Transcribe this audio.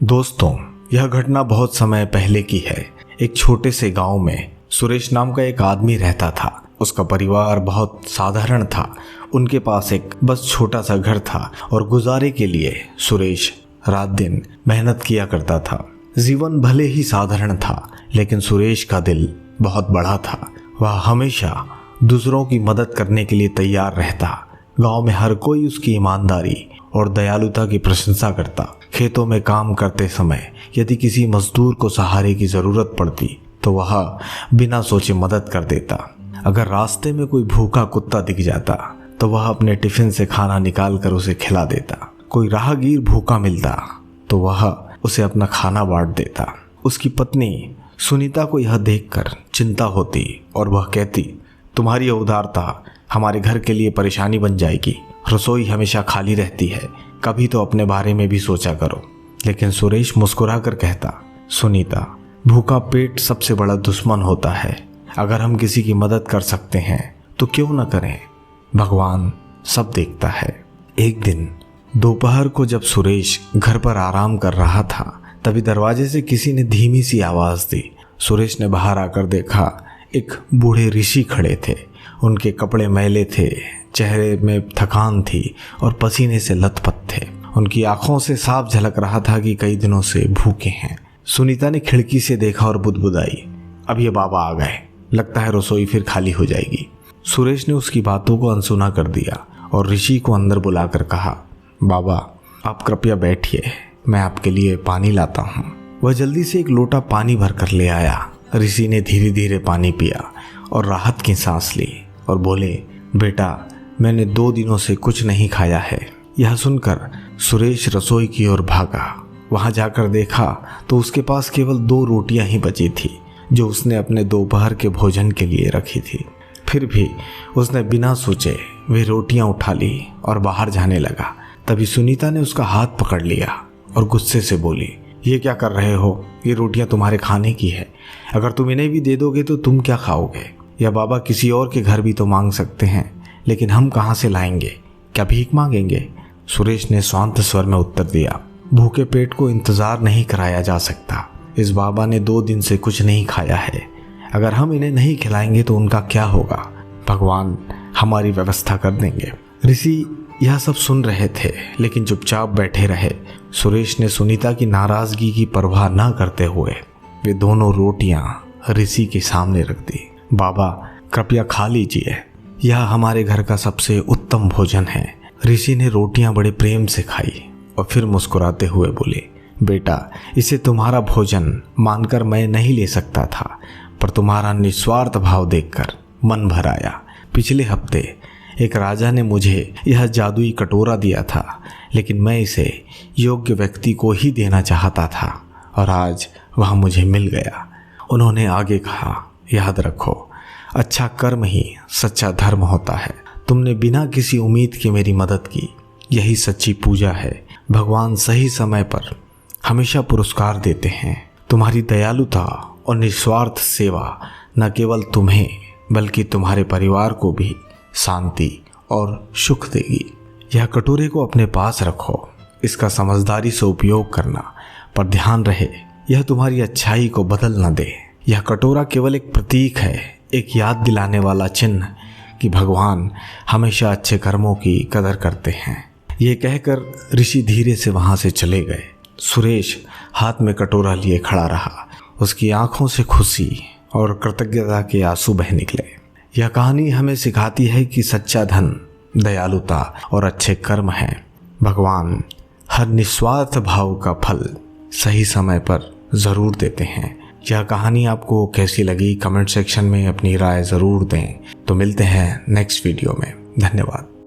दोस्तों, यह घटना बहुत समय पहले की है। एक छोटे से गांव में सुरेश नाम का एक आदमी रहता था। उसका परिवार बहुत साधारण था। उनके पास एक बस छोटा सा घर था और गुजारे के लिए सुरेश रात दिन मेहनत किया करता था। जीवन भले ही साधारण था, लेकिन सुरेश का दिल बहुत बड़ा था। वह हमेशा दूसरों की मदद करने के लिए तैयार रहता। गांव में हर कोई उसकी ईमानदारी और दयालुता की प्रशंसा करता। खेतों में काम करते समय यदि किसी मजदूर को सहारे की जरूरत पड़ती तो वह बिना सोचे मदद कर देता। अगर रास्ते में कोई भूखा कुत्ता दिख जाता तो वह अपने टिफिन से खाना निकाल कर उसे खिला देता। कोई राहगीर भूखा मिलता तो वह उसे अपना खाना बांट देता। उसकी पत्नी सुनीता को यह देखकर चिंता होती और वह कहती, तुम्हारी उदारता हमारे घर के लिए परेशानी बन जाएगी। रसोई हमेशा खाली रहती है, कभी तो अपने बारे में भी सोचा करो। लेकिन सुरेश मुस्कुरा कर कहता, सुनीता, भूखा पेट सबसे बड़ा दुश्मन होता है। अगर हम किसी की मदद कर सकते हैं तो क्यों न करें। भगवान सब देखता है। एक दिन दोपहर को जब सुरेश घर पर आराम कर रहा था, तभी दरवाजे से किसी ने धीमी सी आवाज दी। सुरेश ने बाहर आकर देखा, एक बूढ़े ऋषि खड़े थे। उनके कपड़े मैले थे, चेहरे में थकान थी और पसीने से लथपथ थे। उनकी आंखों से साफ झलक रहा था कि कई दिनों से भूखे हैं। सुनीता ने खिड़की से देखा और बुदबुदाई, अब ये बाबा आ गए, लगता है रसोई फिर खाली हो जाएगी। सुरेश ने उसकी बातों को अनसुना कर दिया और ऋषि को अंदर बुलाकर कहा, बाबा आप कृपया बैठिए, मैं आपके लिए पानी लाता हूँ। वह जल्दी से एक लोटा पानी भर कर ले आया। ऋषि ने धीरे धीरे पानी पिया और राहत की सांस ली और बोले, बेटा मैंने 2 दिनों से कुछ नहीं खाया है। यह सुनकर सुरेश रसोई की ओर भागा। वहां जाकर देखा तो उसके पास केवल 2 रोटियां ही बची थी, जो उसने अपने दोपहर के भोजन के लिए रखी थी। फिर भी उसने बिना सोचे वे रोटियां उठा ली और बाहर जाने लगा। तभी सुनीता ने उसका हाथ पकड़ लिया और गुस्से से बोली, ये क्या कर रहे हो? ये रोटियां तुम्हारे खाने की है। अगर तुम इन्हें भी दे दोगे तो तुम क्या खाओगे? या बाबा किसी और के घर भी तो मांग सकते हैं, लेकिन हम कहाँ से लाएंगे? क्या भीख मांगेंगे? सुरेश ने शांत स्वर में उत्तर दिया, भूखे पेट को इंतजार नहीं कराया जा सकता। इस बाबा ने 2 दिन से कुछ नहीं खाया है। अगर हम इन्हें नहीं खिलाएंगे तो उनका क्या होगा? भगवान हमारी व्यवस्था कर देंगे। ऋषि यह सब सुन रहे थे, लेकिन चुपचाप बैठे रहे। सुरेश ने सुनीता की नाराजगी की परवाह न करते हुए वे दोनों रोटियां ऋषि के सामने रख दी। बाबा कृपया खा लीजिए, यह हमारे घर का सबसे उत्तम भोजन है। ऋषि ने रोटियां बड़े प्रेम से खाई और फिर मुस्कुराते हुए बोले, बेटा इसे तुम्हारा भोजन मानकर मैं नहीं ले सकता था, पर तुम्हारा निस्वार्थ भाव देखकर मन भर आया। पिछले हफ्ते एक राजा ने मुझे यह जादुई कटोरा दिया था, लेकिन मैं इसे योग्य व्यक्ति को ही देना चाहता था और आज वह मुझे मिल गया। उन्होंने आगे कहा, याद रखो, अच्छा कर्म ही सच्चा धर्म होता है। तुमने बिना किसी उम्मीद के मेरी मदद की, यही सच्ची पूजा है। भगवान सही समय पर हमेशा पुरस्कार देते हैं। तुम्हारी दयालुता और निस्वार्थ सेवा न केवल तुम्हें बल्कि तुम्हारे परिवार को भी शांति और सुख देगी। यह कटोरे को अपने पास रखो, इसका समझदारी से उपयोग करना, पर ध्यान रहे यह तुम्हारी अच्छाई को बदल न दे। यह कटोरा केवल एक प्रतीक है, एक याद दिलाने वाला चिन्ह कि भगवान हमेशा अच्छे कर्मों की कदर करते हैं। ये कहकर ऋषि धीरे से वहां से चले गए। सुरेश हाथ में कटोरा लिए खड़ा रहा। उसकी आंखों से खुशी और कृतज्ञता के आंसू बह निकले। यह कहानी हमें सिखाती है कि सच्चा धन दयालुता और अच्छे कर्म हैं। भगवान हर निस्वार्थ भाव का फल सही समय पर जरूर देते हैं। यह कहानी आपको कैसी लगी कमेंट सेक्शन में अपनी राय ज़रूर दें। तो मिलते हैं नेक्स्ट वीडियो में। धन्यवाद।